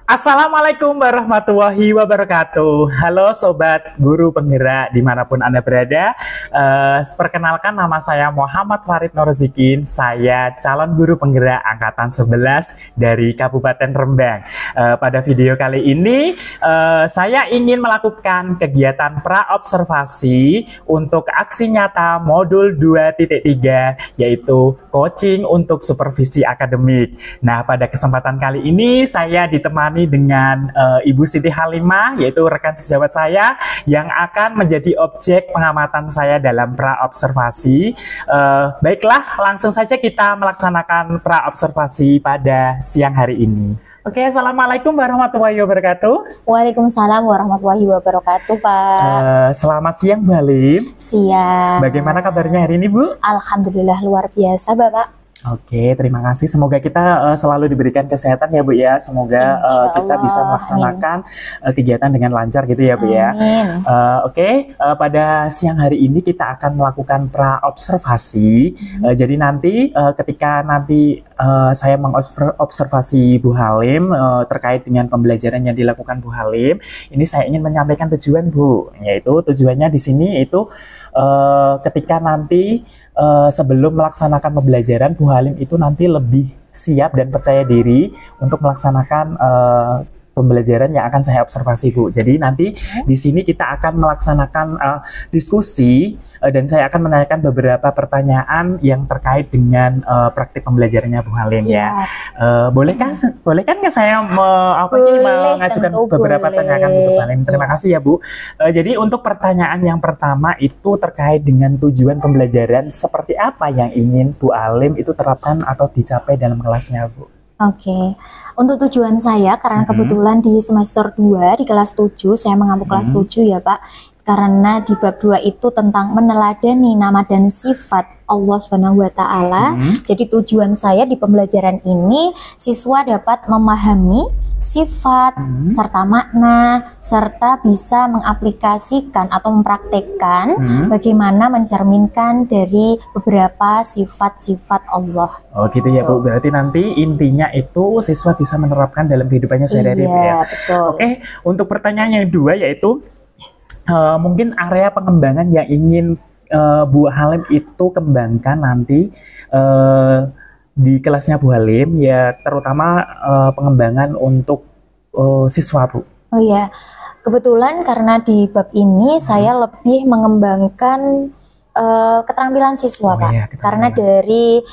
Assalamualaikum warahmatullahi wabarakatuh. Halo Sobat Guru Penggerak dimanapun Anda berada. Perkenalkan nama saya Muhammad Farid Norzikin. Saya calon guru penggerak angkatan 11 dari Kabupaten Rembang. Pada video kali ini saya ingin melakukan kegiatan pra-observasi untuk aksi nyata modul 2.3 yaitu coaching untuk supervisi akademik. Nah, pada kesempatan kali ini saya ditemani dengan Ibu Siti Halimah, yaitu rekan sejawat saya yang akan menjadi objek pengamatan saya dalam pra-observasi. Baiklah, langsung saja kita melaksanakan pra-observasi pada siang hari ini. Oke, Assalamualaikum warahmatullahi wabarakatuh. Waalaikumsalam warahmatullahi wabarakatuh, Pak. Selamat siang, Bu Halim. Siang. Bagaimana kabarnya hari ini, Bu? Alhamdulillah luar biasa, Bapak. Oke, terima kasih. Semoga kita selalu diberikan kesehatan ya, Bu ya. Semoga kita bisa melaksanakan kegiatan dengan lancar gitu ya, Bu ya. Oke, pada siang hari ini kita akan melakukan pra-observasi. Jadi nanti ketika saya mengobservasi Bu Halim terkait dengan pembelajaran yang dilakukan Bu Halim, ini saya ingin menyampaikan tujuan, Bu. Yaitu tujuannya di sini yaitu ketika nanti sebelum melaksanakan pembelajaran, Bu Halim itu nanti lebih siap dan percaya diri untuk melaksanakan pembelajaran yang akan saya observasi, Bu. Jadi nanti di sini kita akan melaksanakan diskusi dan saya akan menanyakan beberapa pertanyaan yang terkait dengan praktik pembelajarannya Bu Halim ya. Bolehkah saya mengajukan beberapa pertanyaan untuk Bu Halim? Terima kasih ya, Bu. Jadi untuk pertanyaan yang pertama itu terkait dengan tujuan pembelajaran, seperti apa yang ingin Bu Halim itu terapkan atau dicapai dalam kelasnya, Bu? Oke, untuk tujuan saya karena kebetulan di semester 2 di kelas 7, saya mengampu kelas 7 ya Pak. Karena di bab 2 itu tentang meneladani nama dan sifat Allah Subhanahu wa Ta'ala. Jadi tujuan saya di pembelajaran ini siswa dapat memahami sifat serta makna serta bisa mengaplikasikan atau mempraktekkan bagaimana mencerminkan dari beberapa sifat-sifat Allah. Oh gitu ya, Bu. Berarti nanti intinya itu siswa bisa menerapkan dalam kehidupannya sehari-hari, Bu ya. Betul. Oke, untuk pertanyaan yang kedua yaitu mungkin area pengembangan yang ingin Bu Halim itu kembangkan nanti di kelasnya Bu Halim ya, terutama pengembangan untuk siswa, Bu. Oh ya, kebetulan karena di bab ini saya lebih mengembangkan keterampilan siswa, Pak. Ya, karena dari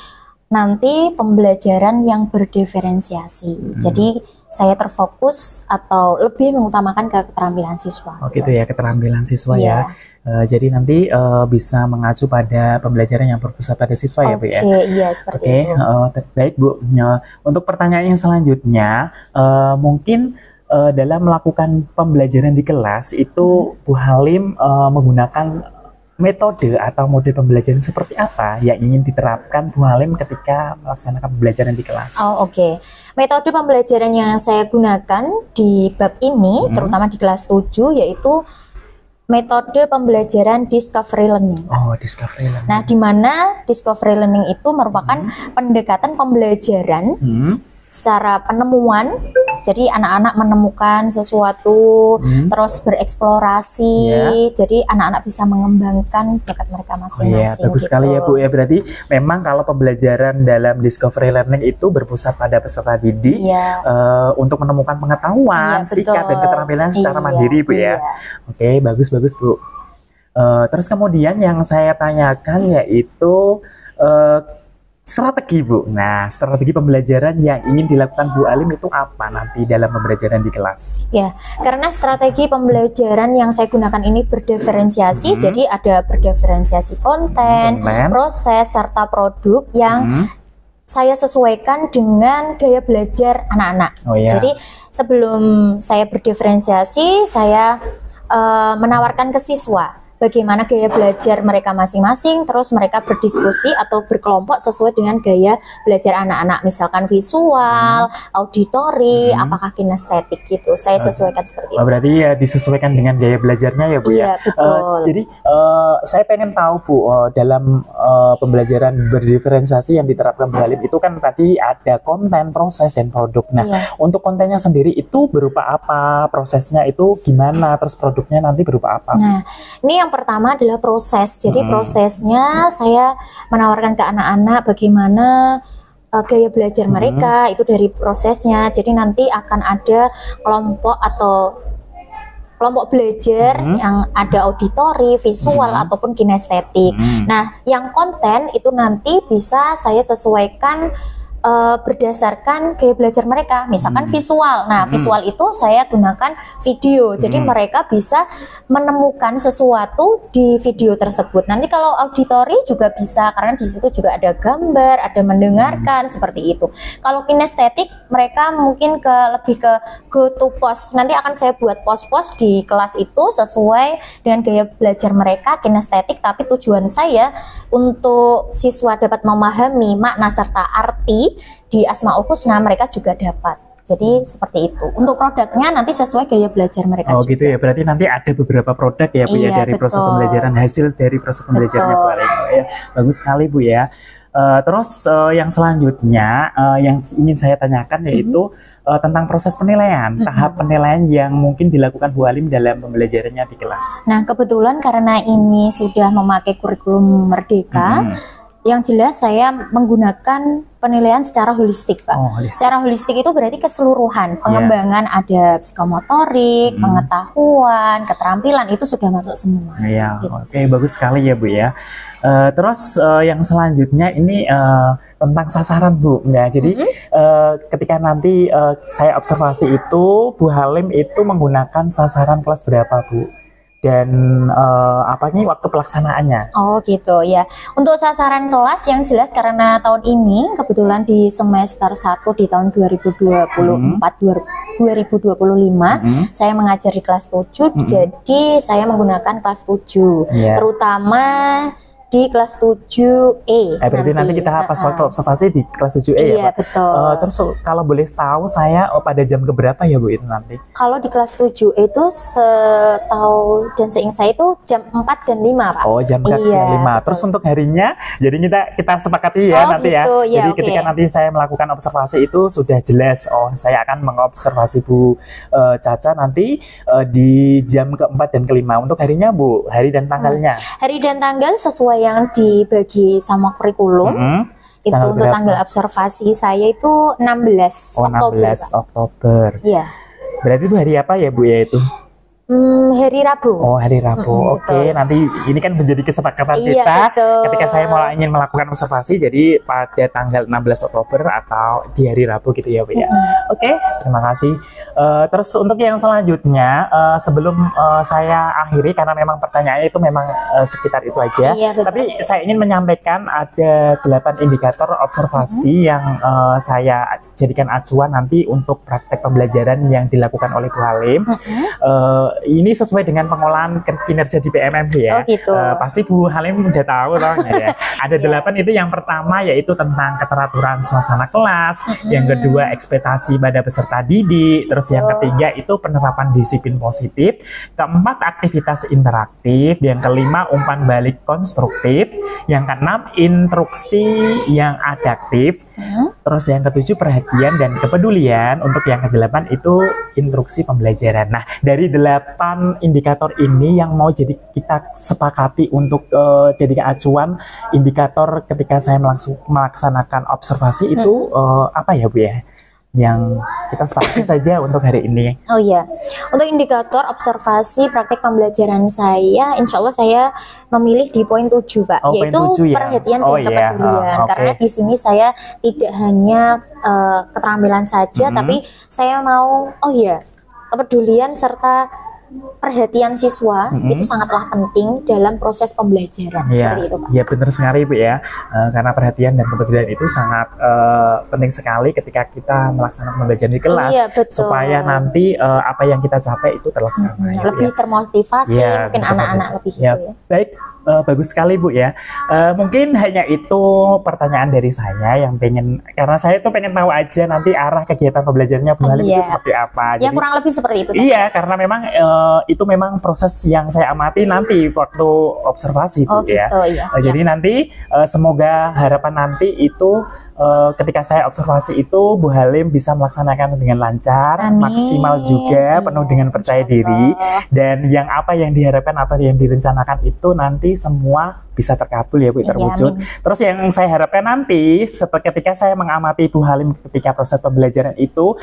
nanti pembelajaran yang berdiferensiasi. Jadi saya terfokus atau lebih mengutamakan ke keterampilan siswa. Oh gitu ya, keterampilan siswa ya. Jadi nanti bisa mengacu pada pembelajaran yang berpusat pada siswa ya, Bu ya. Iya seperti itu. Baik, Bu. Untuk pertanyaan yang selanjutnya, mungkin dalam melakukan pembelajaran di kelas itu Bu Halim menggunakan metode atau mode pembelajaran seperti apa yang ingin diterapkan Bu Halim ketika melaksanakan pembelajaran di kelas? Oke. Metode pembelajaran yang saya gunakan di bab ini, terutama di kelas 7, yaitu metode pembelajaran discovery learning. Oh, discovery learning. Nah, di mana discovery learning itu merupakan pendekatan pembelajaran secara penemuan. Jadi anak-anak menemukan sesuatu, terus bereksplorasi. Jadi anak-anak bisa mengembangkan bakat mereka masing-masing. Bagus sekali ya, Bu ya. Berarti memang kalau pembelajaran dalam discovery learning itu berpusat pada peserta didik untuk menemukan pengetahuan, sikap dan keterampilan secara mandiri, Bu ya. Oke, bagus Bu. Terus kemudian yang saya tanyakan yaitu strategi, Bu. Nah, strategi pembelajaran yang ingin dilakukan Bu Halim itu apa nanti dalam pembelajaran di kelas? Ya, karena strategi pembelajaran yang saya gunakan ini berdiferensiasi, jadi ada berdiferensiasi konten, proses, serta produk yang saya sesuaikan dengan gaya belajar anak-anak. Jadi sebelum saya berdiferensiasi, saya menawarkan ke siswa bagaimana gaya belajar mereka masing-masing, terus mereka berdiskusi atau berkelompok sesuai dengan gaya belajar anak-anak, misalkan visual, auditori, apakah kinestetik gitu. Saya sesuaikan seperti itu. Berarti ya disesuaikan dengan gaya belajarnya ya Bu Iya, ya. betul. Jadi saya pengen tahu Bu, dalam pembelajaran berdiferensiasi yang diterapkan Bu Halim itu kan tadi ada konten, proses, dan produk. Nah, untuk kontennya sendiri itu berupa apa, prosesnya itu gimana, terus produknya nanti berupa apa? Nah, ini yang pertama adalah proses. Jadi prosesnya saya menawarkan ke anak-anak bagaimana gaya belajar mereka itu dari prosesnya. Jadi nanti akan ada kelompok atau kelompok belajar yang ada auditori, visual ataupun kinestetik. Nah, yang konten itu nanti bisa saya sesuaikan berdasarkan gaya belajar mereka, misalkan visual. Nah, visual itu saya gunakan video, jadi mereka bisa menemukan sesuatu di video tersebut. Nanti kalau auditori juga bisa, karena di situ juga ada gambar, ada mendengarkan, seperti itu. Kalau kinestetik, mereka mungkin lebih ke go to post. Nanti akan saya buat post-post di kelas itu sesuai dengan gaya belajar mereka kinestetik, tapi tujuan saya untuk siswa dapat memahami makna serta arti di Asmaul Husna, mereka juga dapat. Jadi seperti itu. Untuk produknya nanti sesuai gaya belajar mereka juga. Gitu ya. Berarti nanti ada beberapa produk ya Bu ya, dari proses pembelajaran, hasil dari proses pembelajarannya Bu Halim ya. Bagus sekali Bu ya. Terus yang selanjutnya yang ingin saya tanyakan yaitu tentang proses penilaian, tahap penilaian yang mungkin dilakukan Bu Halim dalam pembelajarannya di kelas. Nah, kebetulan karena ini sudah memakai kurikulum Merdeka, yang jelas saya menggunakan penilaian secara holistik, Pak. Secara holistik itu berarti keseluruhan, pengembangan ada psikomotorik, pengetahuan, keterampilan, itu sudah masuk semua. Gitu. Oke, bagus sekali ya Bu ya. Terus yang selanjutnya ini tentang sasaran Bu. Nah, jadi ketika nanti saya observasi itu Bu Halim itu menggunakan sasaran kelas berapa Bu? Dan apa nih waktu pelaksanaannya? Oh gitu ya. Untuk sasaran kelas yang jelas karena tahun ini kebetulan di semester 1 di tahun 2024-2025 saya mengajar di kelas 7, jadi saya menggunakan kelas 7 terutama di kelas 7E. Berarti nanti kita pas waktu observasi di kelas 7E ya Pak? Betul. Terus kalau boleh tahu saya pada jam keberapa ya Bu itu nanti? Kalau di kelas 7 itu setahu dan seingat saya itu jam 4 dan 5 Pak. Jam 4 dan 5. Terus untuk harinya, jadi kita sepakati ya nanti gitu, ya. Jadi ketika nanti saya melakukan observasi itu sudah jelas, saya akan mengobservasi Bu Caca nanti di jam keempat dan kelima. Untuk harinya Bu, hari dan tanggalnya? Hari dan tanggal sesuai yang dibagi sama kurikulum. Itu untuk tanggal observasi saya itu 16 Oktober. 16 Oktober. Iya. Berarti itu hari apa ya Bu ya itu? Hari Rabu. Hari Rabu. Oke, nanti ini kan menjadi kesepakatan kita ketika saya ingin melakukan observasi, jadi pada tanggal 16 Oktober atau di hari Rabu gitu ya Bu ya. Oke, terima kasih. Terus untuk yang selanjutnya, sebelum saya akhiri karena memang pertanyaannya itu memang sekitar itu aja. Tapi saya ingin menyampaikan ada 8 indikator observasi yang saya jadikan acuan nanti untuk praktek pembelajaran yang dilakukan oleh Bu Halim. Ini sesuai dengan pengolahan kinerja di PMMG ya. Pasti Bu Halim udah tahu dong ya. Ada 8 itu. Yang pertama yaitu tentang keteraturan suasana kelas, yang kedua ekspektasi pada peserta didik, terus yang ketiga itu penerapan disiplin positif, keempat aktivitas interaktif, yang kelima umpan balik konstruktif, yang keenam instruksi yang adaptif, terus yang ketujuh perhatian dan kepedulian, untuk yang kedelapan itu instruksi pembelajaran. Nah, dari 8 indikator ini yang mau jadi kita sepakati untuk jadikan acuan indikator ketika saya melaksanakan observasi itu apa ya Bu ya? Yang kita sepakati saja untuk hari ini. Untuk indikator observasi praktik pembelajaran saya, insya Allah saya memilih di poin 7 Pak, yaitu perhatian dan kepedulian. Karena di sini saya tidak hanya keterampilan saja, tapi saya mau kepedulian serta perhatian siswa itu sangatlah penting dalam proses pembelajaran seperti itu Pak. Iya benar sekali Bu ya, karena perhatian dan kepedulian itu sangat penting sekali ketika kita melaksanakan pembelajaran di kelas, supaya nanti apa yang kita capai itu terlaksana. Lebih termotivasi mungkin anak-anak lebih gitu ya. Baik. Bagus sekali Bu ya. Mungkin hanya itu pertanyaan dari saya yang karena saya tuh pengen tahu aja nanti arah kegiatan pembelajarannya Bu Halim itu seperti apa. Ya jadi, kurang lebih seperti itu. Iya, karena memang itu memang proses yang saya amati nanti waktu observasi Bu ya. Jadi nanti semoga harapan nanti itu ketika saya observasi itu Bu Halim bisa melaksanakan dengan lancar, maksimal juga, penuh dengan percaya diri, dan apa yang diharapkan, apa yang direncanakan itu nanti semua bisa terkabul ya Bu, terwujud. Terus yang saya harapkan nanti ketika saya mengamati Bu Halim ketika proses pembelajaran itu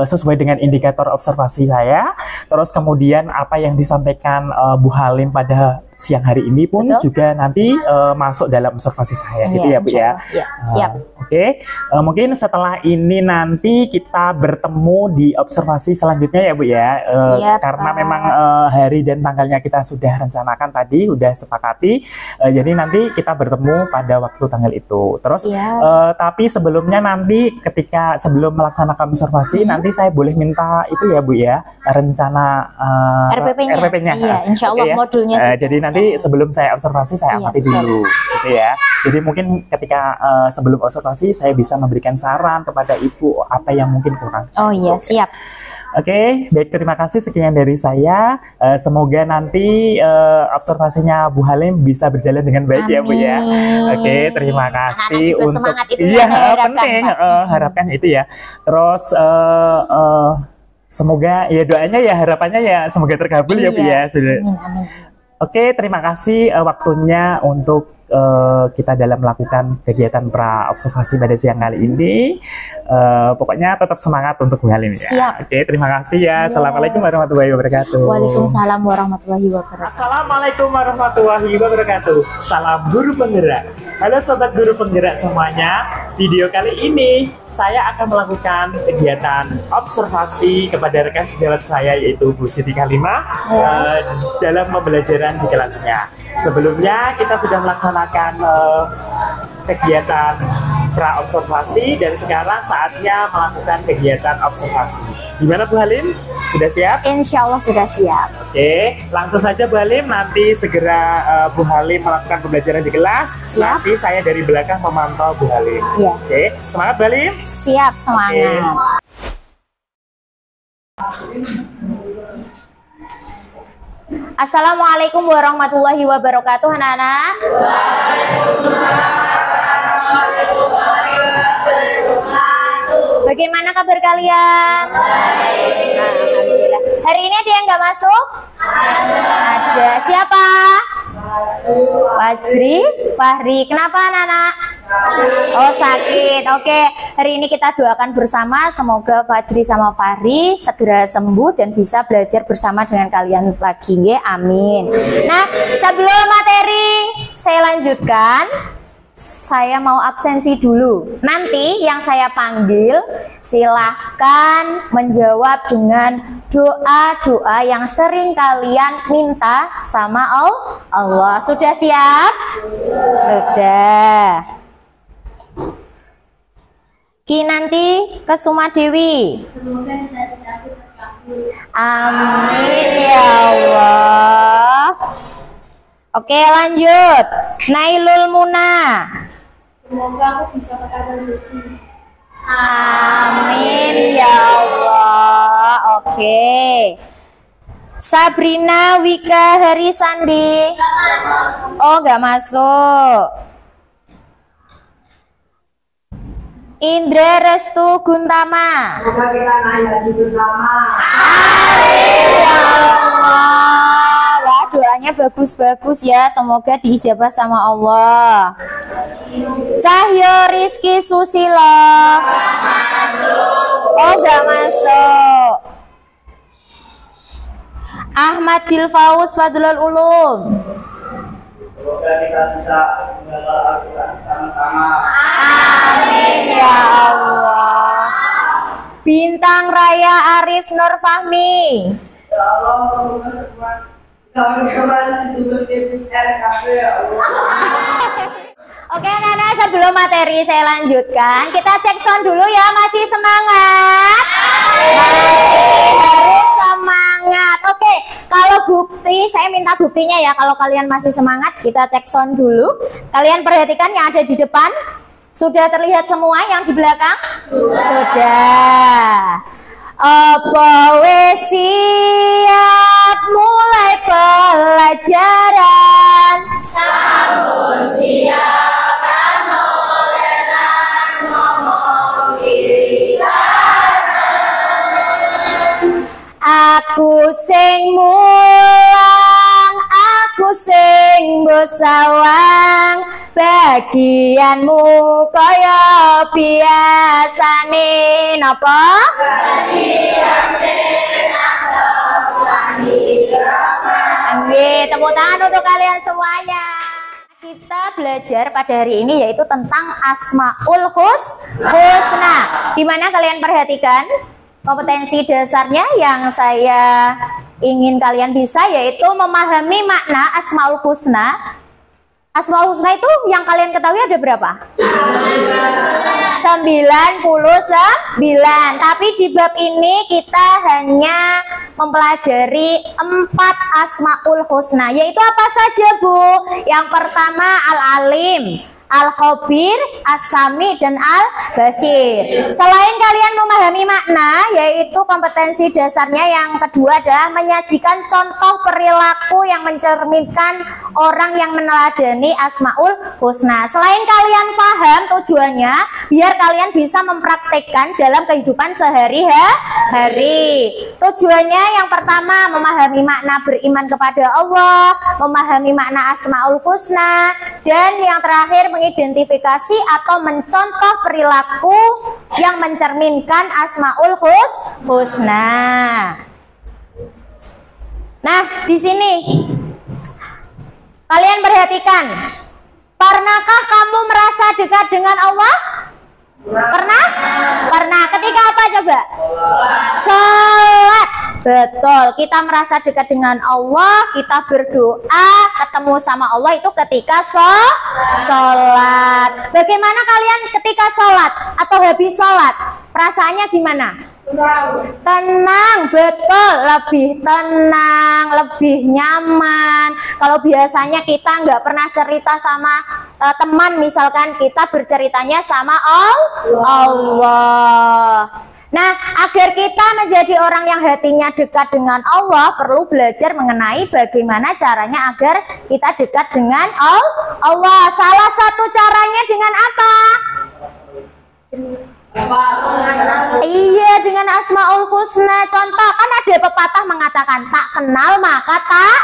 sesuai dengan indikator observasi saya, terus kemudian apa yang disampaikan Bu Halim pada siang hari ini pun juga nanti masuk dalam observasi saya gitu ya Bu ya. Siap. Oke, mungkin setelah ini nanti kita bertemu di observasi selanjutnya ya Bu ya. Karena memang hari dan tanggalnya kita sudah rencanakan tadi, udah sepakati. Jadi nanti kita bertemu pada waktu tanggal itu. Terus tapi sebelumnya nanti sebelum melaksanakan observasi nanti saya boleh minta itu ya Bu ya, rencana RPP-nya. Iya, insya Allah modulnya. Jadi nanti sebelum saya observasi saya amati dulu gitu ya. Jadi mungkin ketika sebelum observasi saya bisa memberikan saran kepada Ibu apa yang mungkin kurang. Oh iya, siap. Oke, baik, terima kasih, sekian dari saya. Semoga nanti observasinya Bu Halim bisa berjalan dengan baik. Amin. Ya Bu ya. Oke, terima kasih untuk semangat itu ya, saya penting harapkan itu ya. Terus semoga ya doanya ya harapannya ya semoga terkabul ya Bu ya. Oke, terima kasih waktunya untuk kita dalam melakukan kegiatan pra observasi pada siang kali ini. Pokoknya tetap semangat untuk Bu Halim ya. Siap. Oke, terima kasih ya. Assalamualaikum warahmatullahi wabarakatuh. Waalaikumsalam warahmatullahi wabarakatuh. Assalamualaikum warahmatullahi wabarakatuh. Salam guru penggerak. Halo sobat guru penggerak semuanya. Video kali ini saya akan melakukan kegiatan observasi kepada rekan sejawat saya yaitu Bu Siti Kalimah dalam pembelajaran di kelasnya. Sebelumnya kita sudah melaksanakan kegiatan pra observasi dan sekarang saatnya melakukan kegiatan observasi. Gimana Bu Halim? Sudah siap? Insya Allah sudah siap. Oke, langsung saja Bu Halim. Nanti segera Bu Halim melakukan pembelajaran di kelas. Siap. Nanti saya dari belakang memantau Bu Halim. Iya. Oke, semangat Bu Halim. Siap, semangat. Assalamualaikum warahmatullahi wabarakatuh, anak-anak. Bagaimana kabar kalian? Alhamdulillah. Hari ini ada yang nggak masuk? Ada. Siapa? Fajri, Fahri. Kenapa anak-anak? Oh, sakit. Oke, hari ini kita doakan bersama semoga Fajri sama Fahri segera sembuh dan bisa belajar bersama dengan kalian lagi, nggih. Amin. Nah, sebelum materi saya lanjutkan, saya mau absensi dulu. Nanti yang saya panggil silahkan menjawab dengan doa-doa yang sering kalian minta sama Allah. Sudah siap? Sudah. Kinanti Kesuma Dewi. Semoga cita-citaku terkabul. Amin ya Allah. Oke, lanjut. Nailul Muna. Semoga aku bisa katakan suci. Amin ya Allah. Oke. Sabrina Wika Herisandi. Oh, nggak masuk. Indra Restu Guntama. Semoga kita ngaji bersama. Amin ya Allah. Wah, doanya bagus-bagus ya. Semoga diijabah sama Allah. Cahyo Rizky Susilo. Oh, gak masuk. Ahmad Dilfaus Fadlul Ulum. Semoga kita bisa menghafal Al-Quran bersama-sama. Amin ya Allah. Bintang Raya Arif Nur Fahmi. Ya Allah, semoga semua kawan-kawan ditugas PCR kafe ya Allah. Oke anak-anak, sebelum materi saya lanjutkan, kita cek sound dulu ya. Masih semangat? Masih harus semangat. Oke, kalau bukti, saya minta buktinya ya. Kalau kalian masih semangat, kita cek sound dulu. Kalian perhatikan yang ada di depan. Sudah terlihat semua yang di belakang? Sudah. Apa wis siap mulai pelajaran? Sampun siap lan oleh lan ngomong kiri kanan. Aku sing mulang, aku sing bosawang, bagianmu kaya biasane napa? Bagian sing Nggih, tepuk tangan untuk kalian semuanya. Kita belajar pada hari ini yaitu tentang Asmaul Husna. Di mana kalian perhatikan kompetensi dasarnya yang saya ingin kalian bisa yaitu memahami makna Asmaul Husna. Asmaul Husna itu yang kalian ketahui ada berapa? 99. Tapi di bab ini kita hanya mempelajari 4 Asmaul Husna. Yaitu apa saja, Bu? Yang pertama Al-Alim, Al-Khabir, As-Sami, dan Al-Basir. Selain kalian memahami makna, yaitu kompetensi dasarnya yang kedua adalah menyajikan contoh perilaku yang mencerminkan orang yang meneladani Asmaul Husna. Selain kalian paham tujuannya, biar kalian bisa mempraktekkan dalam kehidupan sehari-hari. Tujuannya yang pertama, memahami makna beriman kepada Allah, memahami makna Asmaul Husna, dan yang terakhir mengidentifikasi atau mencontoh perilaku yang mencerminkan Asmaul Husna. Nah, di sini kalian perhatikan, pernahkah kamu merasa dekat dengan Allah? Pernah? Pernah. Ketika apa coba? Salat. Betul. Kita merasa dekat dengan Allah, kita berdoa, ketemu sama Allah itu ketika salat. Bagaimana kalian ketika salat atau habis salat? Perasaannya gimana? Tenang, betul, lebih tenang, lebih nyaman. Kalau biasanya kita nggak pernah cerita sama teman, misalkan kita berceritanya sama Allah. Nah, agar kita menjadi orang yang hatinya dekat dengan Allah, perlu belajar mengenai bagaimana caranya agar kita dekat dengan Allah. Salah satu caranya dengan apa? Iya, dengan Asmaul Husna. Contoh, kan ada pepatah mengatakan tak kenal maka tak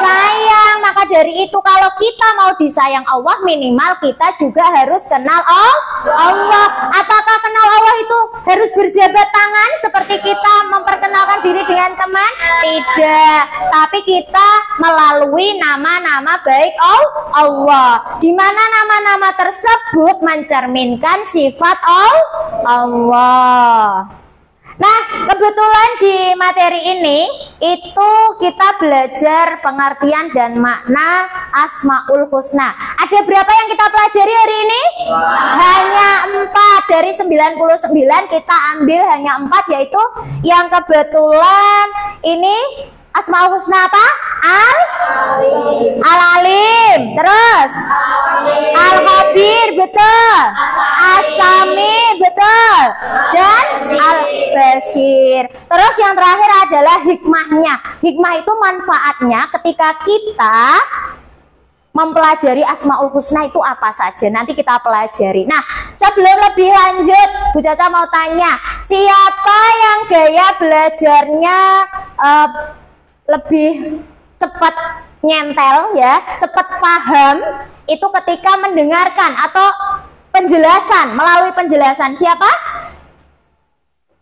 sayang. Maka dari itu kalau kita mau disayang Allah, minimal kita juga harus kenal Allah. Apakah kenal Allah itu harus berjabat tangan seperti kita memperkenalkan diri dengan teman? Tidak. Tapi kita melalui nama-nama baik Allah, di mana nama-nama tersebut mencerminkan sifat Allah. Nah, kebetulan di materi ini itu kita belajar pengertian dan makna Asmaul Husna. Ada berapa yang kita pelajari hari ini? Hanya 4 dari 99 kita ambil hanya 4, yaitu yang kebetulan ini Asmaul Husna apa? Al-Alim, terus Al-Khabir, betul, As-Sami, betul, dan Al-Basir. Terus yang terakhir adalah hikmahnya. Hikmah itu manfaatnya ketika kita mempelajari Asmaul Husna itu apa saja. Nanti kita pelajari. Nah, sebelum lebih lanjut, Bu Caca mau tanya, siapa yang gaya belajarnya lebih cepat nyentel ya, cepat paham itu ketika mendengarkan atau penjelasan, melalui penjelasan? Siapa?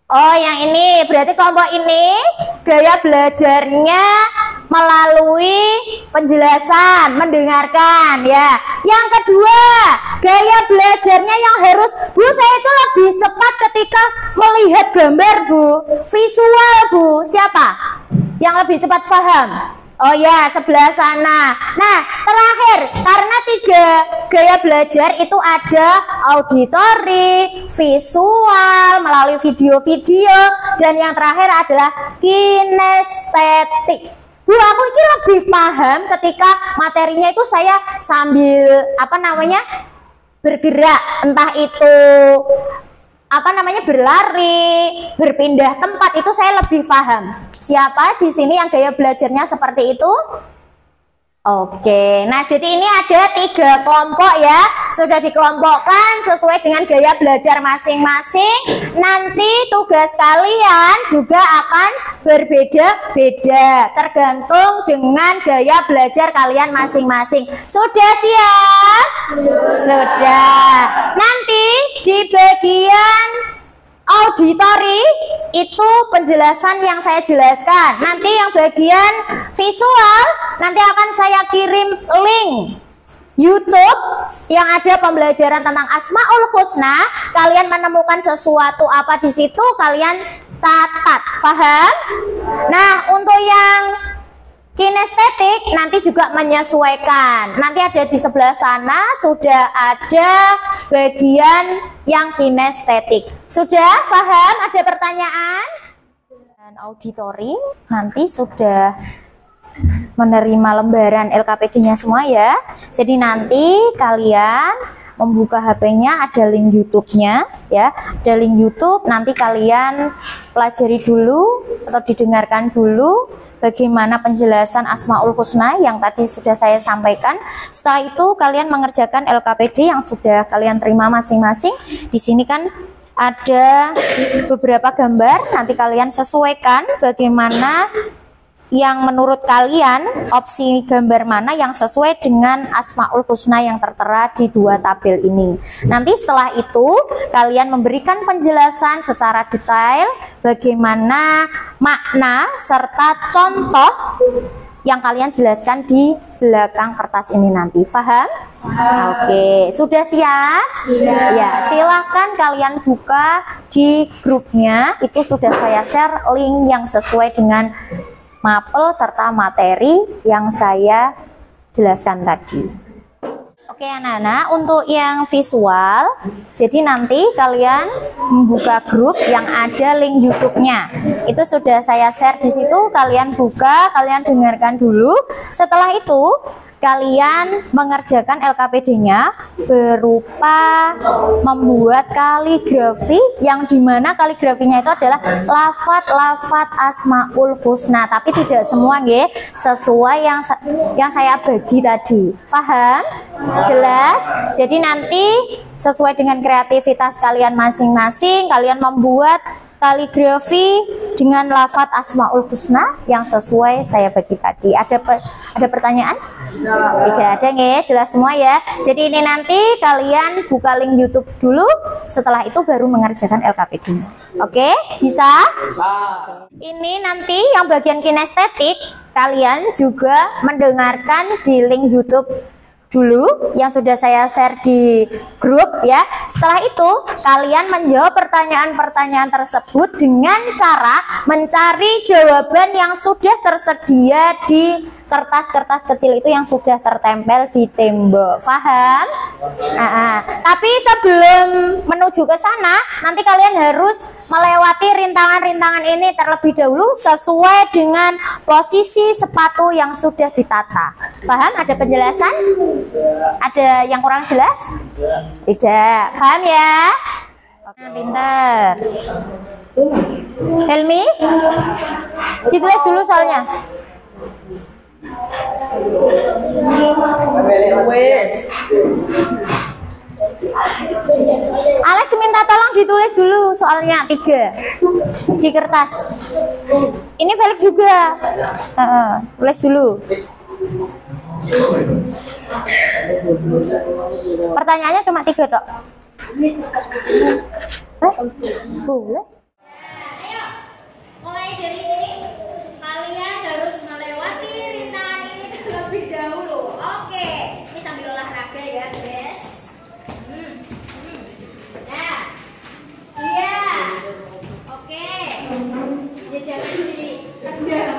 Oh, yang ini. Berarti kelompok ini gaya belajarnya melalui penjelasan, mendengarkan ya. Yang kedua, gaya belajarnya yang harus, Bu, saya itu lebih cepat ketika melihat gambar, Bu. Visual, Bu. Siapa? Yang lebih cepat paham? Oh ya, sebelah sana. Nah, terakhir, karena 3 gaya belajar itu ada auditori, visual, melalui video-video, dan yang terakhir adalah kinestetik. Bu, aku ini lebih paham ketika materinya itu saya sambil bergerak, entah itu berlari, berpindah tempat, itu saya lebih paham. Siapa di sini yang gaya belajarnya seperti itu? Oke, nah jadi ini ada 3 kelompok ya, sudah dikelompokkan sesuai dengan gaya belajar masing-masing. Nanti tugas kalian juga akan berbeda-beda, tergantung dengan gaya belajar kalian masing-masing. Sudah siap? Sudah. Nanti di bagian auditori itu penjelasan yang saya jelaskan. Nanti yang bagian visual nanti akan saya kirim link YouTube yang ada pembelajaran tentang Asmaul Husna. Kalian menemukan sesuatu apa di situ, kalian catat. Paham? Nah, untuk yang kinestetik nanti juga menyesuaikan. Nanti ada di sebelah sana sudah ada bagian yang kinestetik. Sudah paham? Ada pertanyaan? Dan auditori nanti sudah menerima lembaran LKPD-nya semua ya. Jadi nanti kalian membuka HP-nya, ada link YouTube-nya ya, ada link YouTube. Nanti kalian pelajari dulu atau didengarkan dulu bagaimana penjelasan Asmaul Husna yang tadi sudah saya sampaikan. Setelah itu kalian mengerjakan LKPD yang sudah kalian terima masing-masing. Di sini kan ada beberapa gambar, nanti kalian sesuaikan bagaimana yang menurut kalian opsi gambar mana yang sesuai dengan Asmaul Husna yang tertera di 2 tabel ini. Nanti setelah itu kalian memberikan penjelasan secara detail bagaimana makna serta contoh yang kalian jelaskan di belakang kertas ini nanti. Paham? Oke, sudah siap? Ya, silahkan kalian buka di grupnya. Itu sudah saya share link yang sesuai dengan mapel serta materi yang saya jelaskan tadi. Oke anak-anak, untuk yang visual, jadi nanti kalian membuka grup yang ada link YouTube-nya. Itu sudah saya share di situ, kalian buka, kalian dengarkan dulu. Setelah itu kalian mengerjakan LKPD-nya berupa membuat kaligrafi, yang dimana kaligrafinya itu adalah lafat-lafat Asmaul Husna, tapi tidak semua nggih, sesuai yang saya bagi tadi. Paham? Jelas? Jadi nanti sesuai dengan kreativitas kalian masing-masing, kalian membuat kaligrafi dengan lafat Asmaul Husna yang sesuai saya bagi tadi. Ada pertanyaan? Tidak ada nggih, jelas semua ya. Jadi ini nanti kalian buka link YouTube dulu, setelah itu baru mengerjakan LKPD. Oke, bisa? Ini nanti yang bagian kinestetik kalian juga mendengarkan di link YouTube dulu yang sudah saya share di grup ya. Setelah itu kalian menjawab pertanyaan-pertanyaan tersebut dengan cara mencari jawaban yang sudah tersedia di kertas-kertas kecil itu yang sudah tertempel di tembok. Paham? Tapi sebelum menuju ke sana, nanti kalian harus melewati rintangan-rintangan ini terlebih dahulu sesuai dengan posisi sepatu yang sudah ditata. Paham? Ada penjelasan? Ada yang kurang jelas? Tidak. Paham ya? Pintar. Helmi, ditulis dulu soalnya. Alex minta tolong ditulis dulu soalnya 3 di kertas. Ini Felix juga. Tulis dulu. Pertanyaannya cuma 3 dok. Boleh. Ayo, mulai dari sini. Kalian harus melewati rintangan ini terlebih dahulu. Oke, ini sambil olahraga ya guys. Nah, iya. Oke. Ya jangan ditendang.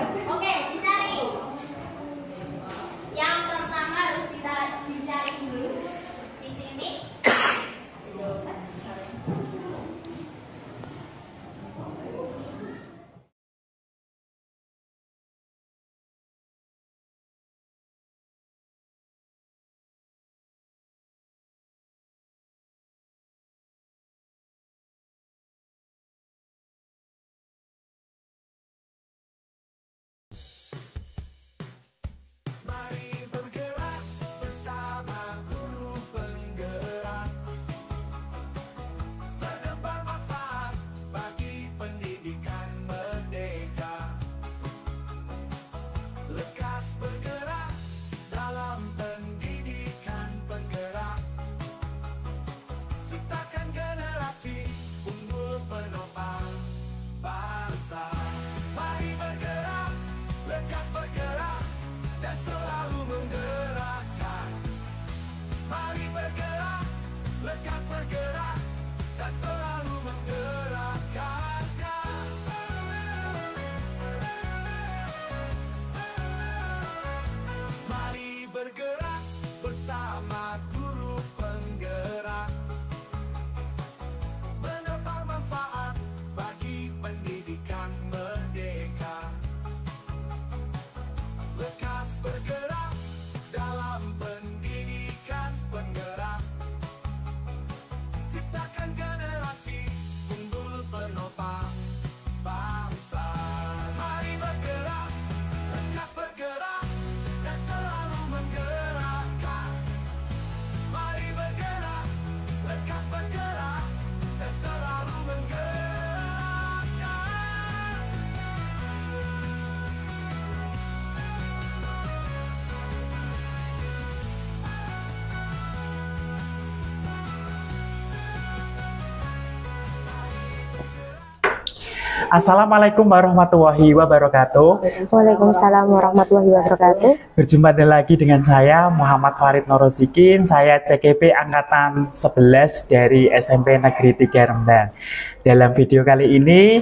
Assalamualaikum warahmatullahi wabarakatuh. Waalaikumsalam warahmatullahi wabarakatuh. Berjumpa lagi dengan saya Muhammad Farid Norozikin. Saya CKP angkatan 11 dari SMP Negeri 3 Rembang. Dalam video kali ini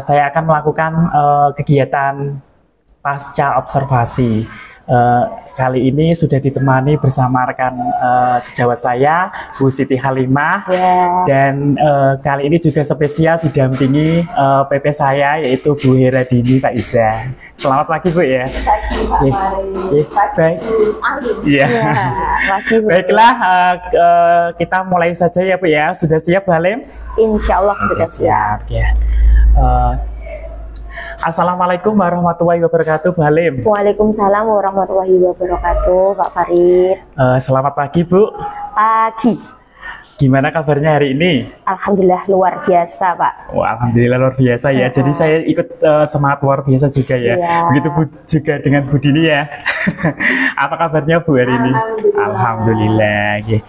saya akan melakukan kegiatan pasca observasi. Kali ini sudah ditemani bersama rekan sejawat saya, Bu Siti Halimah, dan kali ini juga spesial didampingi PP saya, yaitu Bu Heradini Faiza. Selamat pagi Bu ya. Baik. Iya. Baiklah, kita mulai saja ya Bu ya. Sudah siap Bu Halim? Insya Allah sudah siap. Ya. Assalamualaikum warahmatullahi wabarakatuh, Bu Halim. Waalaikumsalam warahmatullahi wabarakatuh, Pak Farid. Selamat pagi, Bu. Pagi. Gimana kabarnya hari ini? Alhamdulillah luar biasa, Pak. Oh, alhamdulillah luar biasa ya. Jadi saya ikut semangat luar biasa juga ya. Begitu Bu, juga dengan Bu Dini ya. Apa kabarnya Bu hari ini? Alhamdulillah. Okay.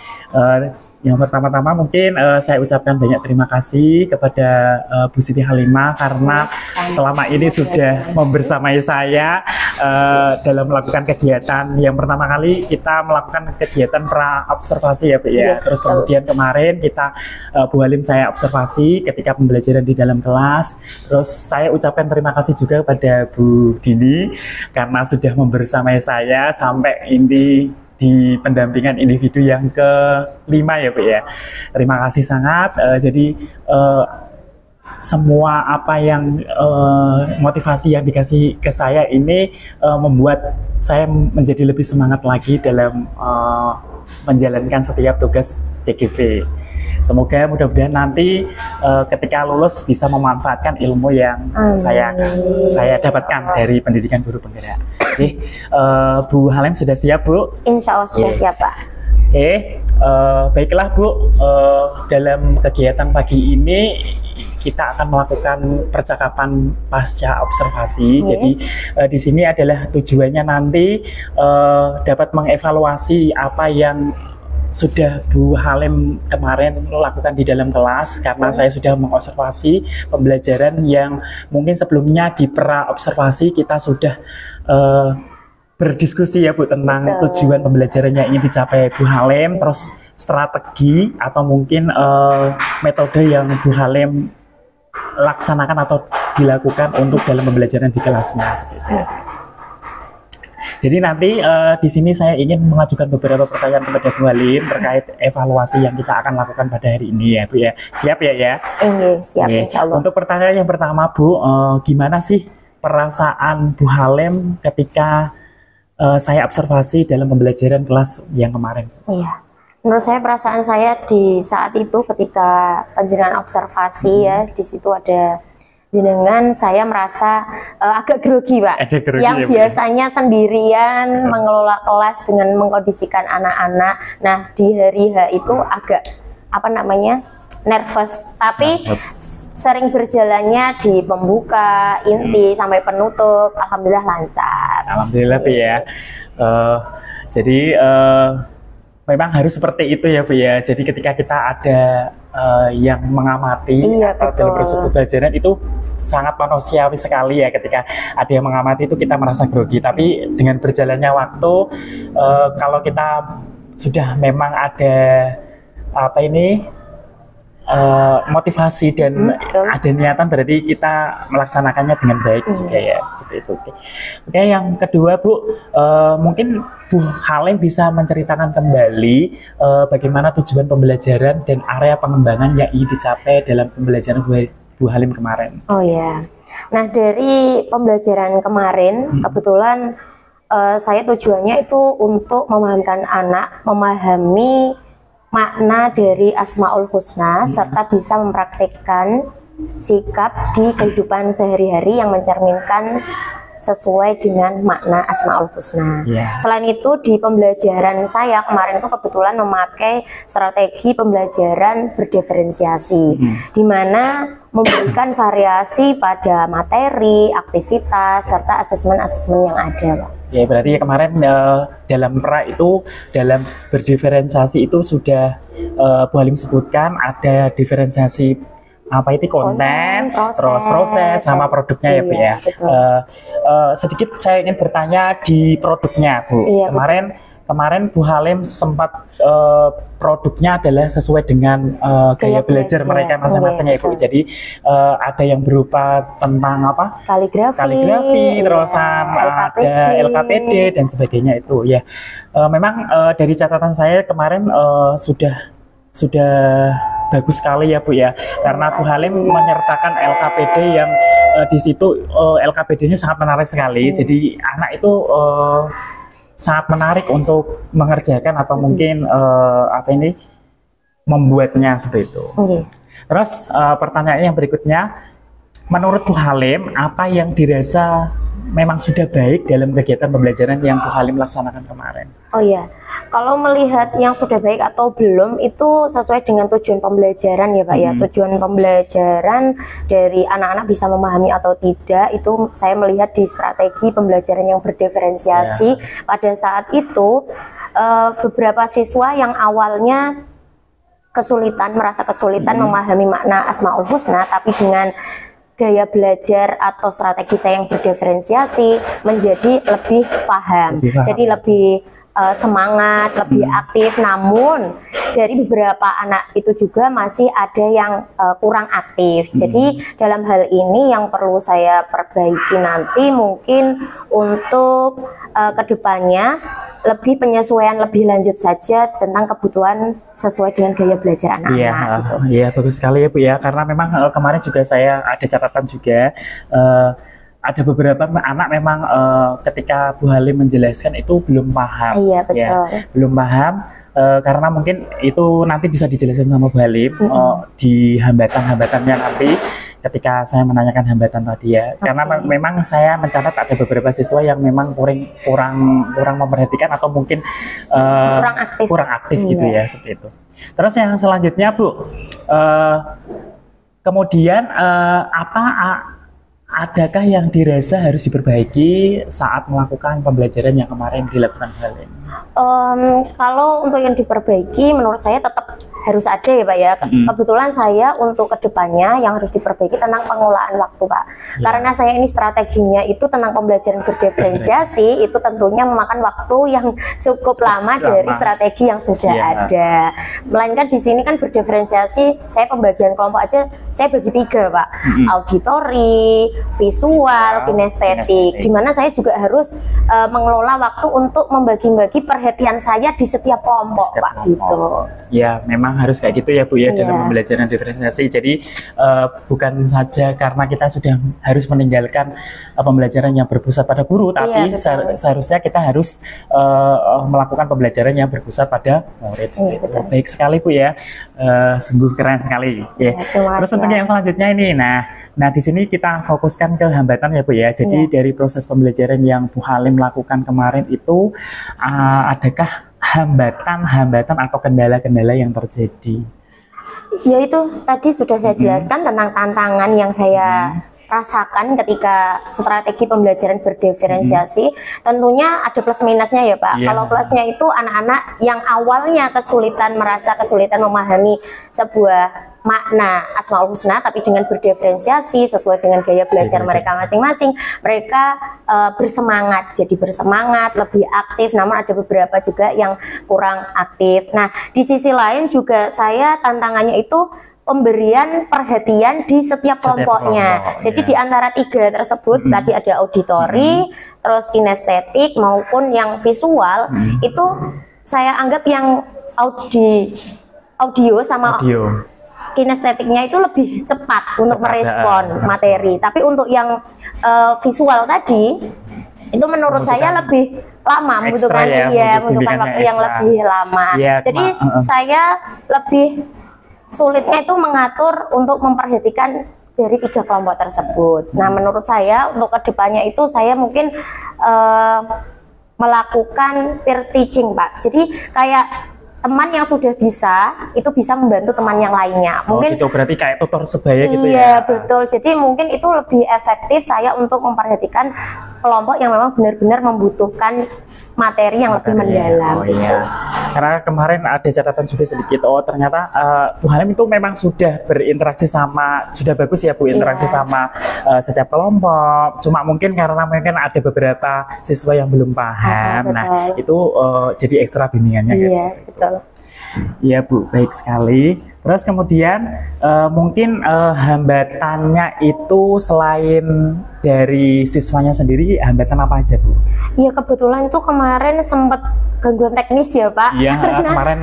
Yang pertama-tama mungkin saya ucapkan banyak terima kasih kepada Bu Siti Halimah karena selama ini sudah membersamai saya dalam melakukan kegiatan. Yang pertama kali kita melakukan kegiatan pra observasi ya Bu ya. Terus kemudian kemarin kita Bu Halim saya observasi ketika pembelajaran di dalam kelas. Terus saya ucapkan terima kasih juga kepada Bu Dini karena sudah membersamai saya sampai ini di pendampingan individu yang ke-5 ya Bu ya. Terima kasih sangat. Jadi semua apa yang motivasi yang dikasih ke saya ini membuat saya menjadi lebih semangat lagi dalam menjalankan setiap tugas CGV. Semoga mudah-mudahan nanti ketika lulus bisa memanfaatkan ilmu yang saya dapatkan dari pendidikan guru penggerak. Oke, Bu Halim sudah siap Bu? Insya Allah sudah siap Pak. Oke, baiklah Bu, dalam kegiatan pagi ini kita akan melakukan percakapan pasca observasi. Jadi di sini adalah tujuannya nanti dapat mengevaluasi apa yang sudah Bu Halim kemarin lakukan di dalam kelas, karena saya sudah mengobservasi pembelajaran yang mungkin sebelumnya di pra observasi kita sudah berdiskusi ya Bu tentang tujuan pembelajaran yang ingin dicapai Bu Halim, terus strategi atau mungkin metode yang Bu Halim laksanakan atau dilakukan untuk dalam pembelajaran di kelasnya seperti itu. Jadi nanti di sini saya ingin mengajukan beberapa pertanyaan kepada Bu Halim terkait evaluasi yang kita akan lakukan pada hari ini ya Bu ya. Siap ya ya? Siap insya Allah. Untuk pertanyaan yang pertama Bu, gimana sih perasaan Bu Halim ketika saya observasi dalam pembelajaran kelas yang kemarin? Iya. Menurut saya perasaan saya di saat itu ketika penjenengan observasi ya, di situ ada jenengan, saya merasa agak grogi Pak. Yang ya, biasanya sendirian mengelola kelas dengan mengkondisikan anak-anak. Nah di hari H itu agak nervous. Tapi sering berjalannya di pembuka, inti sampai penutup, alhamdulillah lancar. Alhamdulillah Bu ya. Jadi memang harus seperti itu ya Bu ya. Jadi ketika kita ada yang mengamati atau dalam proses pembelajaran itu sangat manusiawi sekali ya. Ketika ada yang mengamati itu kita merasa grogi, tapi dengan berjalannya waktu kalau kita sudah memang ada motivasi dan ada niatan, berarti kita melaksanakannya dengan baik juga ya, seperti itu. Oke, yang kedua Bu, mungkin Bu Halim bisa menceritakan kembali bagaimana tujuan pembelajaran dan area pengembangan yang ingin dicapai dalam pembelajaran Bu Halim kemarin. Oh ya, nah dari pembelajaran kemarin kebetulan saya tujuannya itu untuk memahamkan anak, memahami makna dari Asmaul Husna serta bisa mempraktikkan sikap di kehidupan sehari-hari yang mencerminkan sesuai dengan makna Asmaul Husna. Selain itu di pembelajaran saya kemarin itu kebetulan memakai strategi pembelajaran berdiferensiasi, di mana memberikan variasi pada materi, aktivitas serta asesmen-asesmen yang ada Pak. Ya berarti kemarin dalam pra itu, dalam berdiferensiasi itu sudah Bu Halim sebutkan ada diferensiasi apa itu konten, terus proses sama produknya ya Bu ya. Sedikit saya ingin bertanya di produknya Bu. Kemarin Bu Halim sempat produknya adalah sesuai dengan gaya belajar mereka masing-masing ya Bu. Jadi ada yang berupa tentang apa? Kaligrafi, terus ada LKPD dan sebagainya itu ya. Memang dari catatan saya kemarin sudah bagus sekali ya Bu ya, karena Bu Halim menyertakan LKPD yang di situ LKPD-nya sangat menarik sekali. Jadi anak itu sangat menarik untuk mengerjakan atau mungkin membuatnya seperti itu. Terus pertanyaan yang berikutnya, menurut Bu Halim apa yang dirasa memang sudah baik dalam kegiatan pembelajaran yang Bu Halim laksanakan kemarin? Oh ya, kalau melihat yang sudah baik atau belum itu sesuai dengan tujuan pembelajaran ya Pak ya. Tujuan pembelajaran dari anak-anak bisa memahami atau tidak itu saya melihat di strategi pembelajaran yang berdiferensiasi. Pada saat itu beberapa siswa yang awalnya merasa kesulitan memahami makna Asmaul Husna, tapi dengan gaya belajar atau strategi saya yang berdiferensiasi menjadi lebih paham, jadi lebih semangat, lebih aktif. Namun dari beberapa anak itu juga masih ada yang kurang aktif. Jadi dalam hal ini yang perlu saya perbaiki nanti mungkin untuk kedepannya lebih penyesuaian lebih lanjut saja tentang kebutuhan sesuai dengan gaya belajar anak-anak. Iya, bagus sekali ya Bu ya, karena memang kemarin juga saya ada catatan juga ada beberapa anak memang ketika Bu Halim menjelaskan itu belum paham. Iya, betul. Ya, belum paham karena mungkin itu nanti bisa dijelaskan sama Bu Halim di hambatan-hambatannya nanti ketika saya menanyakan hambatan tadi ya. Karena memang saya mencatat ada beberapa siswa yang memang kurang memperhatikan atau mungkin kurang aktif gitu ya, seperti itu. Terus yang selanjutnya Bu, kemudian adakah yang dirasa harus diperbaiki saat melakukan pembelajaran yang kemarin dilakukan hal ini? Kalau untuk yang diperbaiki menurut saya tetap harus ada ya Pak ya. Kebetulan saya untuk kedepannya yang harus diperbaiki tentang pengelolaan waktu Pak. Karena saya ini strateginya itu tentang pembelajaran berdiferensiasi, itu tentunya memakan waktu yang cukup lama dari strategi yang sudah ada. Melainkan di sini kan berdiferensiasi, saya pembagian kelompok aja saya bagi 3 Pak. Auditori, visual, kinestetik. Dimana saya juga harus mengelola waktu untuk membagi-bagi perhatian saya di setiap kelompok Pak gitu. Ya memang harus kayak gitu ya Bu ya dalam pembelajaran diferensiasi. Jadi bukan saja karena kita sudah harus meninggalkan pembelajaran yang berpusat pada guru, tapi seharusnya kita harus melakukan pembelajaran yang berpusat pada murid. Baik sekali Bu ya, sungguh keren sekali. Terus untuk yang selanjutnya ini, nah di sini kita fokuskan ke hambatan ya Bu ya. Jadi dari proses pembelajaran yang Bu Halim lakukan kemarin itu adakah hambatan atau kendala-kendala yang terjadi? Ya itu tadi sudah saya jelaskan tentang tantangan yang saya rasakan ketika strategi pembelajaran berdiferensiasi. Tentunya ada plus minusnya ya Pak. Kalau plusnya itu anak-anak yang awalnya merasa kesulitan memahami sebuah makna Asmaul Husna, tapi dengan berdiferensiasi sesuai dengan gaya belajar mereka masing-masing, mereka bersemangat, jadi bersemangat, lebih aktif. Namun ada beberapa juga yang kurang aktif. Nah di sisi lain juga saya tantangannya itu pemberian perhatian di setiap kelompoknya. Jadi di antara 3 tersebut tadi ada auditori, terus kinestetik maupun yang visual, itu saya anggap yang audio sama kinestetiknya itu lebih cepat untuk merespon materi. Tapi untuk yang visual tadi itu menurut saya lebih lama, membutuhkan membutuhkan waktu yang lebih lama. Jadi saya lebih sulitnya itu mengatur untuk memperhatikan dari 3 kelompok tersebut. Nah menurut saya untuk kedepannya itu saya mungkin melakukan peer teaching Pak. Jadi kayak teman yang sudah bisa itu bisa membantu teman yang lainnya. Mungkin itu berarti kayak tutor sebaya gitu ya. Iya betul. Jadi mungkin itu lebih efektif saya untuk memperhatikan kelompok yang memang benar-benar membutuhkan materi yang lebih mendalam. Oh iya. Karena kemarin ada catatan juga sedikit. Oh ternyata Bu Halim itu memang sudah berinteraksi sama, sudah bagus ya Bu interaksi sama setiap kelompok. Cuma mungkin karena mungkin ada beberapa siswa yang belum paham. Nah itu jadi ekstra bimbingannya. Iya betul. Iya Bu, baik sekali. Terus kemudian mungkin hambatannya itu selain dari siswanya sendiri, hambatan apa aja Bu? Iya kebetulan itu kemarin sempat gangguan teknis ya Pak. Iya kemarin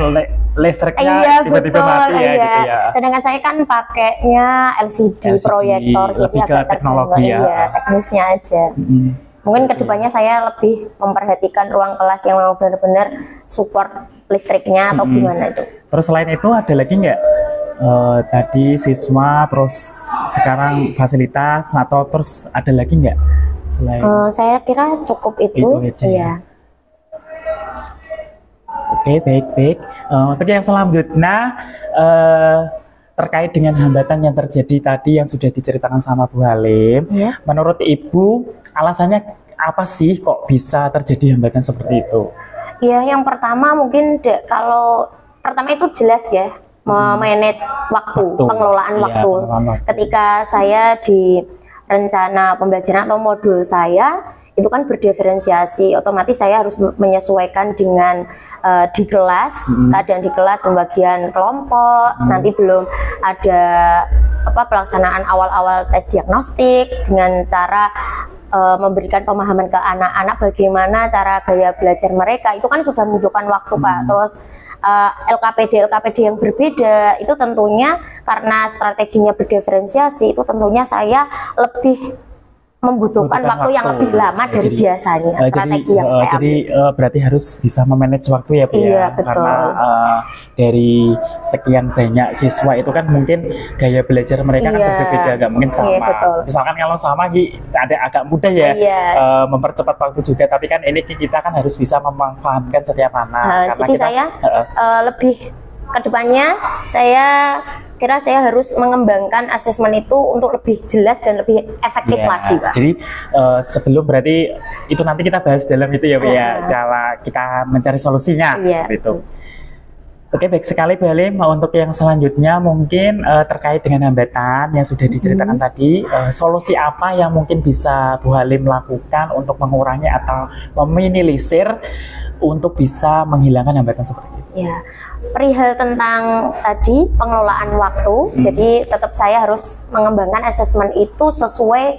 listriknya iya, tiba-tiba mati ya gitu ya. Sedangkan saya kan pakainya LCD proyektor, jadi agak teknologi ya. Iya teknisnya aja. Mungkin kedepannya saya lebih memperhatikan ruang kelas yang memang benar-benar support listriknya atau gimana itu. Terus selain itu ada lagi nggak tadi siswa, terus sekarang fasilitas atau terus ada lagi nggak selain? Saya kira cukup itu aja, ya. Ya. Oke baik. Untuk yang selanjutnya terkait dengan hambatan yang terjadi tadi yang sudah diceritakan sama Bu Halim, menurut Ibu alasannya apa sih kok bisa terjadi hambatan seperti itu? Ya yang pertama mungkin kalau pertama itu jelas ya memanage waktu, pengelolaan waktu. Ketika saya di rencana pembelajaran atau modul saya itu kan berdiferensiasi, otomatis saya harus menyesuaikan dengan di kelas, keadaan di kelas, pembagian kelompok, nanti belum ada pelaksanaan awal-awal tes diagnostik dengan cara memberikan pemahaman ke anak-anak bagaimana cara gaya belajar mereka, itu kan sudah membutuhkan waktu Pak. Terus LKPD yang berbeda itu tentunya karena strateginya berdiferensiasi, itu tentunya saya lebih membutuhkan waktu yang lebih lama dari biasanya strategi yang saya jadi berarti harus bisa memanage waktu ya Bu ya, betul. Karena dari sekian banyak siswa itu kan mungkin gaya belajar mereka kan berbeda, nggak mungkin sama. Misalkan kalau sama ada agak mudah ya mempercepat waktu juga, tapi kan ini kita kan harus bisa memanfaatkan setiap anak. Jadi saya lebih kedepannya saya kira saya harus mengembangkan asesmen itu untuk lebih jelas dan lebih efektif lagi Pak. Jadi sebelum berarti itu nanti kita bahas dalam itu ya Bu ya, cara kita mencari solusinya seperti itu. Oke baik sekali Bu Halim. Untuk yang selanjutnya mungkin terkait dengan hambatan yang sudah diceritakan tadi, solusi apa yang mungkin bisa Bu Halim lakukan untuk mengurangi atau meminimalisir untuk bisa menghilangkan hambatan seperti itu? Ya, perihal tentang tadi pengelolaan waktu, jadi tetap saya harus mengembangkan asesmen itu sesuai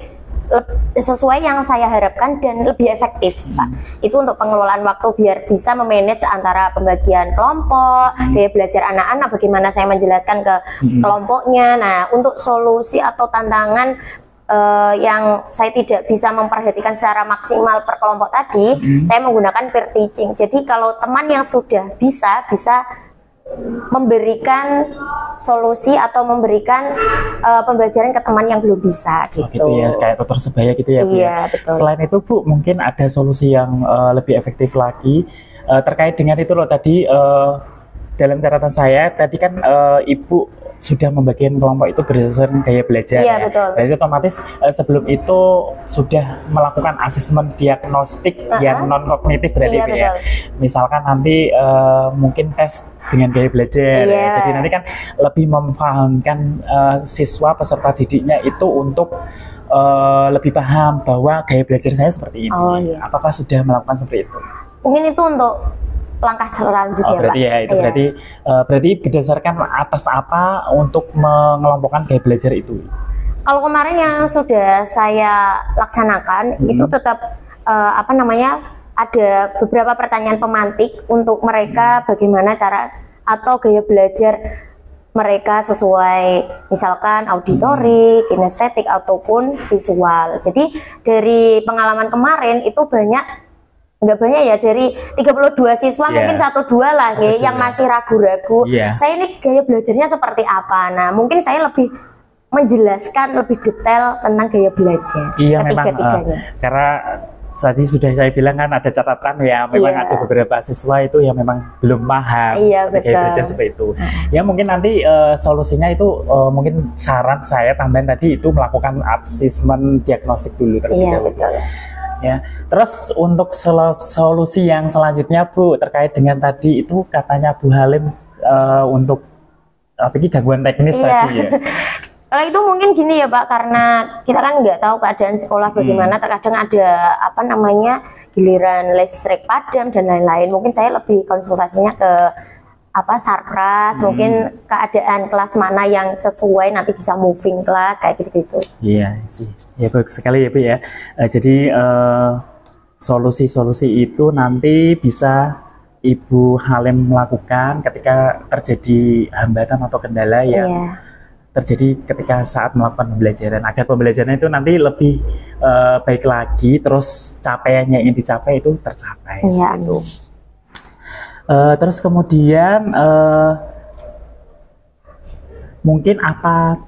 yang saya harapkan dan lebih efektif Pak. Itu untuk pengelolaan waktu biar bisa memanage antara pembagian kelompok, gaya belajar anak-anak, bagaimana saya menjelaskan ke kelompoknya. Nah untuk solusi atau tantangan yang saya tidak bisa memperhatikan secara maksimal per kelompok tadi, saya menggunakan peer teaching. Jadi kalau teman yang sudah bisa memberikan solusi atau memberikan pembelajaran ke teman yang belum bisa gitu. Gitu ya, kayak tutor sebaya gitu ya Bu. Iya, betul. Selain itu Bu, mungkin ada solusi yang lebih efektif lagi terkait dengan itu loh tadi dalam catatan saya tadi kan Ibu sudah membagikan kelompok itu berdasarkan gaya belajar. Iya, betul. Berarti otomatis sebelum itu sudah melakukan asesmen diagnostik yang non kognitif berarti ya. Misalkan nanti mungkin tes dengan gaya belajar. Jadi nanti kan lebih memfahamkan siswa peserta didiknya itu untuk lebih paham bahwa gaya belajar saya seperti ini. Apakah sudah melakukan seperti itu? Mungkin itu untuk langkah selanjutnya berarti Pak. Ya itu berarti berdasarkan atas apa untuk mengelompokkan gaya belajar itu? Kalau kemarin yang sudah saya laksanakan itu tetap ada beberapa pertanyaan pemantik untuk mereka bagaimana cara atau gaya belajar mereka sesuai misalkan auditori, kinestetik ataupun visual. Jadi dari pengalaman kemarin itu nggak banyak ya, dari 32 siswa mungkin 1-2 lah yang masih ragu-ragu. Saya ini gaya belajarnya seperti apa? Nah mungkin saya lebih menjelaskan lebih detail tentang gaya belajar ketiga-tiganya. Karena tadi sudah saya bilang kan ada catatan ya, memang ada beberapa siswa itu yang memang belum paham gaya belajar seperti itu. Ya mungkin nanti solusinya itu mungkin saran saya tambahan tadi itu melakukan asesmen diagnostik dulu terlebih dahulu. Ya, terus untuk solusi yang selanjutnya Bu terkait dengan tadi itu katanya Bu Halim untuk apa ini gangguan teknis tadi ya. Kalau itu mungkin gini ya Pak, karena kita kan nggak tahu keadaan sekolah bagaimana, terkadang ada apa namanya giliran listrik padam dan lain-lain. Mungkin saya lebih konsultasinya ke apa Sarpras, mungkin keadaan kelas mana yang sesuai nanti bisa moving kelas kayak gitu-gitu. Iya sih, ya bagus sekali ya Bu ya. Jadi solusi-solusi itu nanti bisa Ibu Halim melakukan ketika terjadi hambatan atau kendala yang terjadi ketika saat melakukan pembelajaran, agar pembelajaran itu nanti lebih baik lagi, terus capaiannya yang dicapai itu tercapai. Itu. Terus kemudian mungkin apa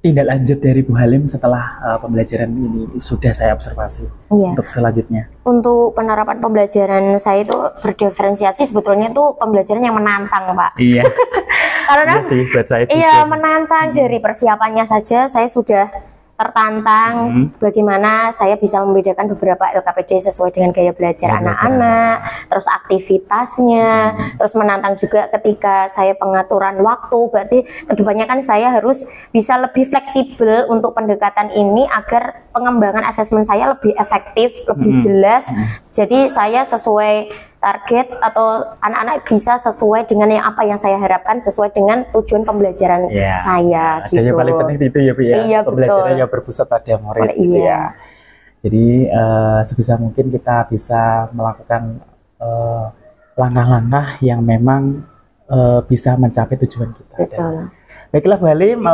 tindak lanjut dari Bu Halim setelah pembelajaran ini sudah saya observasi untuk selanjutnya? Untuk penerapan pembelajaran saya itu berdiferensiasi, sebetulnya itu pembelajaran yang menantang Pak. Iya. Karena iya sih, buat saya iya menantang dari persiapannya saja saya sudah tertantang bagaimana saya bisa membedakan beberapa LKPD sesuai dengan gaya belajar anak-anak, terus aktivitasnya, terus menantang juga ketika saya pengaturan waktu, berarti kedepannya kan saya harus bisa lebih fleksibel untuk pendekatan ini agar pengembangan asesmen saya lebih efektif, lebih jelas, jadi saya sesuai target atau anak-anak bisa sesuai dengan apa yang saya harapkan, sesuai dengan tujuan pembelajaran saya. Gitu. Yang paling penting itu ya Bu ya, iya, pembelajaran yang berpusat pada murid. Gitu ya. Jadi sebisa mungkin kita bisa melakukan langkah-langkah yang memang bisa mencapai tujuan kita. Betul. Baiklah Bu Halim,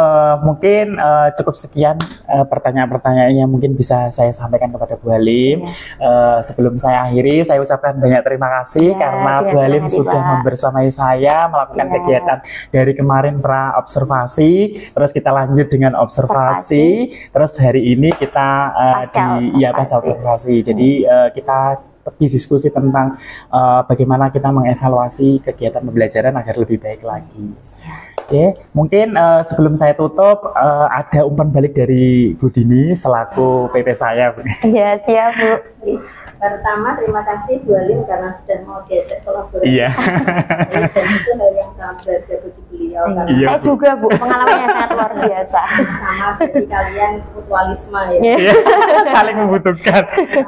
mungkin cukup sekian pertanyaan-pertanyaan yang mungkin bisa saya sampaikan kepada Bu Halim. Sebelum saya akhiri, saya ucapkan banyak terima kasih karena Bu Halim sudah membersamai saya melakukan kegiatan dari kemarin pra-observasi, terus kita lanjut dengan observasi, terus hari ini kita pasca observasi. Jadi kita diskusi tentang bagaimana kita mengevaluasi kegiatan pembelajaran agar lebih baik lagi. Oke, mungkin sebelum saya tutup ada umpan balik dari Bu Dini selaku PP saya. Iya, siap Bu. Pertama, terima kasih Bu Halim karena sudah mau diajak kolaborasi. Iya. Dan itu hal yang sangat berharga bagi beliau. Karena saya juga Bu, pengalamannya sangat luar biasa. Sama bagi kalian mutualisme ya. Saling membutuhkan.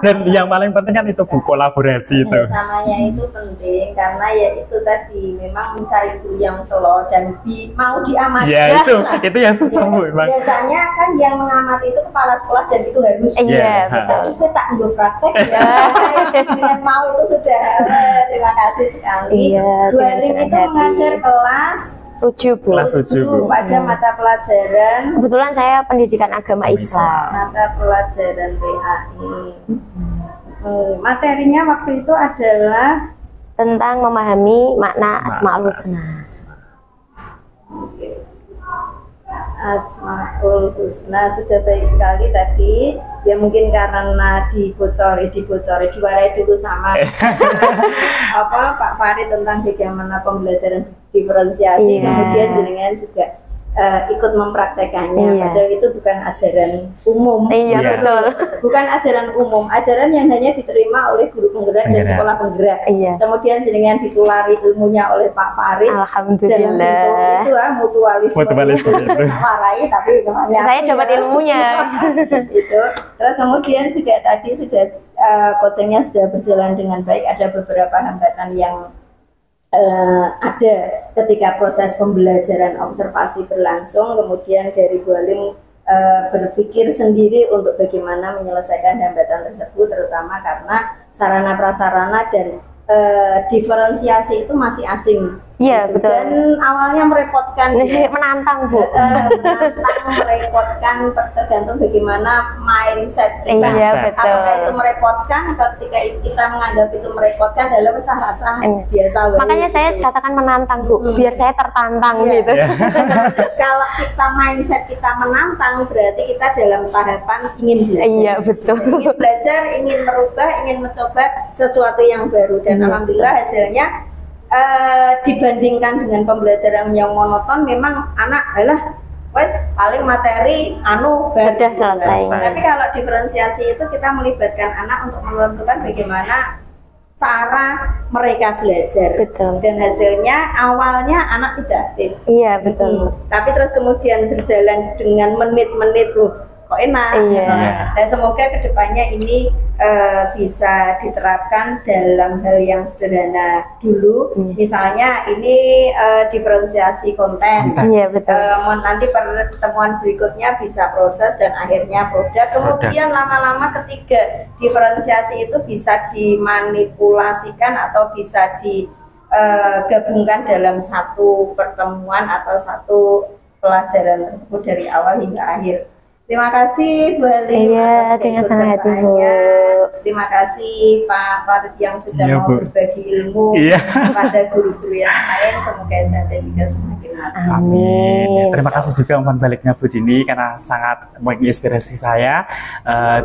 Dan yang paling penting kan itu Bu, kolaborasi itu. Samanya itu penting karena ya itu tadi memang mencari guru yang slow dan mau diamati. Ya itu yang susah Bu. Biasanya kan yang mengamati itu kepala sekolah dan itu harus. Iya betul. Tapi tak nggak praktek ya. Dengan mau itu sudah terima kasih sekali. Bu Halim itu mengajar kelas 7 Bu. Kelas 7 Bu. Pada mata pelajaran. Kebetulan saya pendidikan agama Islam. Mata pelajaran PAI. Materinya waktu itu adalah tentang memahami makna Asmaul Husna. Asmaul Husna sudah baik sekali tadi. Ya mungkin karena diwarai dulu sama Pak Farid tentang bagaimana pembelajaran diferensiasi, kemudian jenengan juga ikut mempraktekannya, padahal itu bukan ajaran umum. Betul. Bukan ajaran umum, ajaran yang hanya diterima oleh guru penggerak dan sekolah penggerak. Kemudian jenengan ditulari ilmunya oleh Pak Farid. Alhamdulillah. Dalam bentuk itu mutualisme itu warai, tapi saya dapat ilmunya. Itu. Terus kemudian juga tadi sudah coachingnya sudah berjalan dengan baik. Ada beberapa hambatan yang ada ketika proses pembelajaran observasi berlangsung, kemudian dari Bu Halim berpikir sendiri untuk bagaimana menyelesaikan hambatan tersebut, terutama karena sarana prasarana dan diferensiasi itu masih asing. Iya betul. Dan awalnya merepotkan, menantang Bu. Menantang, merepotkan, tergantung bagaimana mindset kita. Iya betul. Apakah itu merepotkan? Ketika kita menganggap itu merepotkan, dalam rasa biasa. Makanya saya katakan menantang Bu, biar saya tertantang gitu. Kalau kita mindset kita menantang, berarti kita dalam tahapan ingin belajar. Iya betul. Ingin belajar, ingin merubah, ingin mencoba sesuatu yang baru, dan alhamdulillah hasilnya dibandingkan dengan pembelajaran yang monoton, memang anak wes paling materi sudah selesai. Tapi kalau diferensiasi itu kita melibatkan anak untuk menentukan bagaimana cara mereka belajar. Betul. Dan hasilnya awalnya anak tidak aktif. Iya, betul. Tapi terus kemudian berjalan dengan menit-menit loh, kok enak. Iya. Dan semoga kedepannya ini bisa diterapkan dalam hal yang sederhana dulu. Misalnya ini diferensiasi konten. Iya, betul. Nanti pertemuan berikutnya bisa proses dan akhirnya produk. Kemudian lama-lama ketika diferensiasi itu bisa dimanipulasikan atau bisa digabungkan dalam satu pertemuan atau satu pelajaran tersebut dari awal hingga akhir. Terima kasih Bu Halim Iya, atas dengan senang hati, Bu. keikutsertaannya. Terima kasih Pak Farid yang sudah Iya, mau Bu. berbagi ilmu Iya. kepada guru-guru yang lain. Semoga saya juga semakin maju. Amin. Terima kasih juga umpan baliknya Bu Dini karena sangat menginspirasi saya,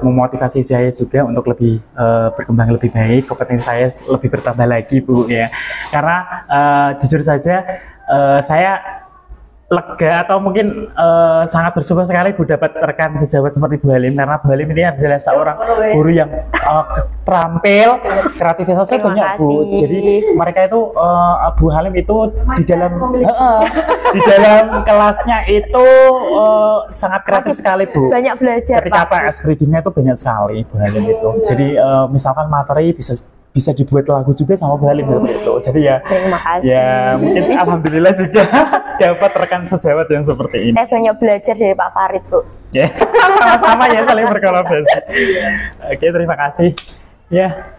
memotivasi saya juga untuk lebih berkembang lebih baik, kompetensi saya lebih bertambah lagi Bu ya. Karena jujur saja saya lega atau mungkin sangat bersyukur sekali Bu dapat rekan sejawat seperti Bu Halim, karena Bu Halim ini adalah seorang guru yang terampil, kreativitasnya Terima banyak Bu. kasih. Jadi mereka itu Bu Halim itu di dalam kelasnya itu sangat kreatif sekali Bu. Banyak belajar, Ketika Pak. PS readingnya itu banyak sekali Bu Halim itu. Jadi misalkan materi bisa dibuat lagu juga sama Bu Halim itu. Jadi ya, Terima kasih. ya mungkin alhamdulillah juga dapat rekan sejawat yang seperti ini. Saya banyak belajar dari Pak Farid, Bu. Ya, sama-sama ya saling berkolaborasi. Oke, terima kasih. Ya,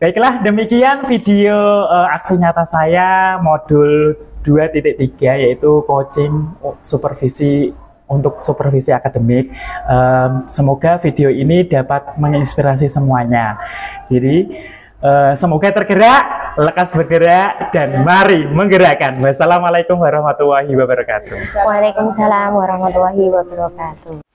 baiklah demikian video aksi nyata saya modul 2.3 yaitu coaching supervisi untuk supervisi akademik. Semoga video ini dapat menginspirasi semuanya. Jadi semoga tergerak, lekas bergerak, dan mari menggerakkan. Wassalamualaikum warahmatullahi wabarakatuh. Waalaikumsalam warahmatullahi wabarakatuh.